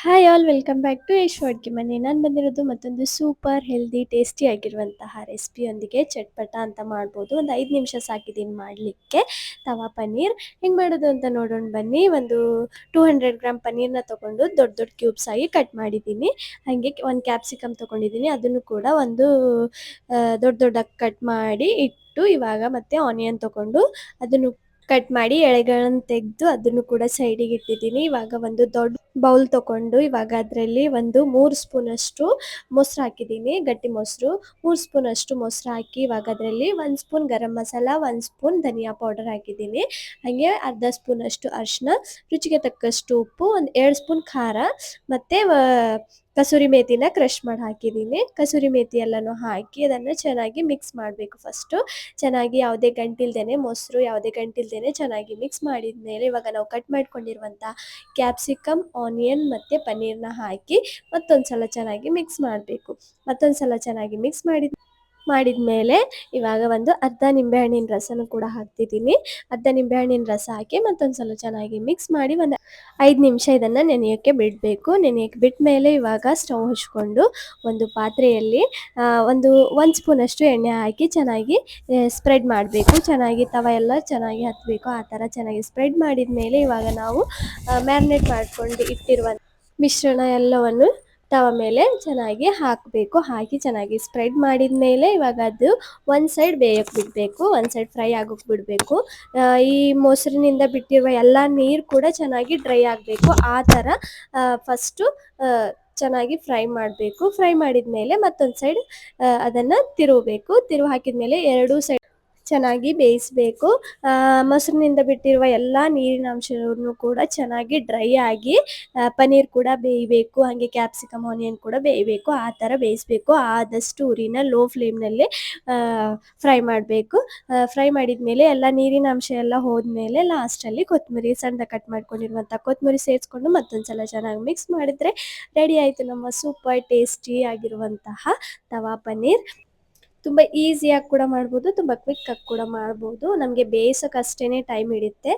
Hi all welcome back to Yash Adige Mane. ನಾನು ಬಂದಿರೋದು ಮತ್ತೊಂದು ಸೂಪರ್ ಹೆಲ್ದಿ ಟೇಸ್ಟಿ ಆಗಿರುವಂತಹ ರೆಸಿಪಿಯೊಂದಿಗೆ. ಚಟ್ಪಟ ಅಂತ ಮಾಡ್ಬೋದು. ಒಂದು 5 ನಿಮಿಷ ಸಾಕಿದ್ದೀನಿ ಮಾಡಲಿಕ್ಕೆ. ತವಾ ಪನ್ನೀರ್ ಹೆಂಗೆ ಮಾಡೋದು ಅಂತ ನೋಡೋಣ ಬನ್ನಿ. ಒಂದು 200 ಗ್ರಾಮ್ ಪನ್ನೀರ್ನ ತೊಗೊಂಡು ದೊಡ್ಡ ದೊಡ್ಡ ಕ್ಯೂಬ್ಸ್ ಆಗಿ ಕಟ್ ಮಾಡಿದ್ದೀನಿ. ಹಾಗೆ ಒಂದು ಕ್ಯಾಪ್ಸಿಕಮ್ ತೊಗೊಂಡಿದ್ದೀನಿ, ಅದನ್ನು ಕೂಡ ಒಂದು ದೊಡ್ಡ ದೊಡ್ಡದಾಗಿ ಕಟ್ ಮಾಡಿ ಇಟ್ಟು, ಇವಾಗ ಮತ್ತೆ ಆನಿಯನ್ ತೊಗೊಂಡು ಅದನ್ನು ಕಟ್ ಮಾಡಿ ಎಳೆಗಳನ್ನು ತೆಗೆದು ಅದನ್ನು ಕೂಡ ಸೈಡಿಗೆ ಇಟ್ಟಿದ್ದೀನಿ. ಇವಾಗ ಒಂದು ದೊಡ್ಡ ಬೌಲ್ ತಗೊಂಡು ಇವಾಗ ಅದರಲ್ಲಿ ಒಂದು 3 ಸ್ಪೂನ್ ಅಷ್ಟು ಮೊಸರು ಹಾಕಿದ್ದೀನಿ, ಗಟ್ಟಿ ಮೊಸರು. 3 ಸ್ಪೂನ್ ಅಷ್ಟು ಮೊಸರು ಹಾಕಿ ಇವಾಗ ಅದರಲ್ಲಿ 1 ಸ್ಪೂನ್ ಗರಂ ಮಸಾಲ, 1 ಸ್ಪೂನ್ ಧನಿಯಾ ಪೌಡರ್ ಹಾಕಿದ್ದೀನಿ. ಹಾಗೆ ಅರ್ಧ ಸ್ಪೂನ್ ಅಷ್ಟು ಅರಿಶಿನ, ರುಚಿಗೆ ತಕ್ಕಷ್ಟು ಉಪ್ಪು, ಒಂದು 2 ಸ್ಪೂನ್ ಖಾರ, ಮತ್ತೆ ಕಸೂರಿ ಮೇಥಿನ ಕ್ರಷ್ ಮಾಡಿ ಹಾಕಿದ್ದೀನಿ. ಕಸೂರಿ ಮೇಥಿ ಎಲ್ಲನೂ ಹಾಕಿ ಅದನ್ನು ಚೆನ್ನಾಗಿ ಮಿಕ್ಸ್ ಮಾಡಬೇಕು. ಫಸ್ಟು ಚೆನ್ನಾಗಿ ಯಾವುದೇ ಗಂಟಿಲ್ದೇನೆ, ಮೊಸರು ಯಾವುದೇ ಗಂಟಿಲ್ದೇನೆ ಚೆನ್ನಾಗಿ ಮಿಕ್ಸ್ ಮಾಡಿದ ಮೇಲೆ ಇವಾಗ ನಾವು ಕಟ್ ಮಾಡ್ಕೊಂಡಿರುವಂಥ ಕ್ಯಾಪ್ಸಿಕಮ್, ಆನಿಯನ್ ಮತ್ತು ಪನ್ನೀರ್ನ ಹಾಕಿ ಮತ್ತೊಂದು ಸಲ ಚೆನ್ನಾಗಿ ಮಿಕ್ಸ್ ಮಾಡಬೇಕು. ಮತ್ತೊಂದು ಸಲ ಚೆನ್ನಾಗಿ ಮಿಕ್ಸ್ ಮಾಡಿದ ಮೇಲೆ ಇವಾಗ ಒಂದು ಅರ್ಧ ನಿಂಬೆಹಣ್ಣಿನ ರಸನೂ ಕೂಡ ಹಾಕ್ತಿದ್ದೀನಿ. ಅರ್ಧ ನಿಂಬೆಹಣ್ಣಿನ ರಸ ಹಾಕಿ ಮತ್ತೊಂದು ಸಲ ಚೆನ್ನಾಗಿ ಮಿಕ್ಸ್ ಮಾಡಿ ಒಂದು 5 ನಿಮಿಷ ಇದನ್ನು ನೆನೆಯೋಕ್ಕೆ ಬಿಡಬೇಕು. ನೆನೆಯೋಕ್ಕೆ ಬಿಟ್ಟ ಮೇಲೆ ಇವಾಗ ಸ್ಟವ್ ಹಚ್ಕೊಂಡು ಒಂದು ಪಾತ್ರೆಯಲ್ಲಿ ಒಂದು 1 ಸ್ಪೂನಷ್ಟು ಎಣ್ಣೆ ಹಾಕಿ ಚೆನ್ನಾಗಿ ಸ್ಪ್ರೆಡ್ ಮಾಡಬೇಕು. ಚೆನ್ನಾಗಿ ತವ ಎಲ್ಲ ಚೆನ್ನಾಗಿ ಹತ್ತಬೇಕು. ಆ ಥರ ಚೆನ್ನಾಗಿ ಸ್ಪ್ರೆಡ್ ಮಾಡಿದ ಮೇಲೆ ಇವಾಗ ನಾವು ಮ್ಯಾರಿನೇಟ್ ಮಾಡ್ಕೊಂಡು ಇಟ್ಟಿರುವಂಥ ಮಿಶ್ರಣ ಎಲ್ಲವನ್ನು ತವ ಮೇಲೆ ಚೆನ್ನಾಗಿ ಹಾಕಬೇಕು. ಹಾಕಿ ಚೆನ್ನಾಗಿ ಸ್ಪ್ರೆಡ್ ಮಾಡಿದ ಮೇಲೆ ಇವಾಗ ಅದು ಒಂದು ಸೈಡ್ ಬೇಯಕ್ಕೆ ಬಿಡಬೇಕು, ಒಂದು ಸೈಡ್ ಫ್ರೈ ಆಗೋಕ್ಕೆ ಬಿಡಬೇಕು. ಈ ಮೊಸರಿನಿಂದ ಬಿಟ್ಟಿರುವ ಎಲ್ಲ ನೀರು ಕೂಡ ಚೆನ್ನಾಗಿ ಡ್ರೈ ಆಗಬೇಕು. ಆ ಥರ ಫಸ್ಟು ಚೆನ್ನಾಗಿ ಫ್ರೈ ಮಾಡಬೇಕು. ಫ್ರೈ ಮಾಡಿದ ಮೇಲೆ ಮತ್ತೊಂದು ಸೈಡ್ ಅದನ್ನು ತಿರುವಬೇಕು. ತಿರುವು ಹಾಕಿದ ಮೇಲೆ ಎರಡೂ ಸೈಡ್ ಚೆನ್ನಾಗಿ ಬೇಯಿಸಬೇಕು. ಮೊಸರಿನಿಂದ ಬಿಟ್ಟಿರುವ ಎಲ್ಲ ನೀರಿನ ಅಂಶವನ್ನು ಕೂಡ ಚೆನ್ನಾಗಿ ಡ್ರೈ ಆಗಿ ಪನ್ನೀರ್ ಕೂಡ ಬೇಯಬೇಕು. ಹಾಗೆ ಕ್ಯಾಪ್ಸಿಕಮ್, ಆನಿಯನ್ ಕೂಡ ಬೇಯಬೇಕು. ಆ ಥರ ಬೇಯಿಸಬೇಕು. ಆದಷ್ಟು ಉರಿನ ಲೋ ಫ್ಲೇಮ್ನಲ್ಲೇ ಫ್ರೈ ಮಾಡಬೇಕು. ಫ್ರೈ ಮಾಡಿದ ಮೇಲೆ ಎಲ್ಲ ನೀರಿನ ಅಂಶ ಎಲ್ಲ ಹೋದ್ಮೇಲೆ ಲಾಸ್ಟಲ್ಲಿ ಕೊತ್ತಂಬರಿ, ಸಣ್ಣದಾಗಿ ಕಟ್ ಮಾಡ್ಕೊಂಡಿರುವಂಥ ಕೊತ್ತಂಬರಿ ಸೇರಿಸ್ಕೊಂಡು ಮತ್ತೊಂದು ಸಲ ಚೆನ್ನಾಗಿ ಮಿಕ್ಸ್ ಮಾಡಿದರೆ ರೆಡಿ ಆಯಿತು ನಮ್ಮ ಸೂಪರ್ ಟೇಸ್ಟಿ ಆಗಿರುವಂತಹ ತವಾ ಪನ್ನೀರ್. ತುಂಬ ಈಸಿಯಾಗಿ ಕೂಡ ಮಾಡ್ಬೋದು, ತುಂಬ ಕ್ವಿಕ್ಕಾಗಿ ಕೂಡ ಮಾಡ್ಬೋದು. ನಮಗೆ ಬೇಯಿಸೋಕೆ ಅಷ್ಟೇ ಟೈಮ್ ಹಿಡಿಯುತ್ತೆ.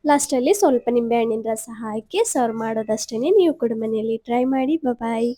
ಲಾಸ್ಟಲ್ಲಿ ಸ್ವಲ್ಪ ನಿಂಬೆಹಣ್ಣಿನ ರಸ ಹಾಕಿ ಸರ್ವ್ ಮಾಡೋದಷ್ಟೇ. ನೀವು ಕೂಡ ಮನೆಯಲ್ಲಿ ಟ್ರೈ ಮಾಡಿ. ಬಾಯ್.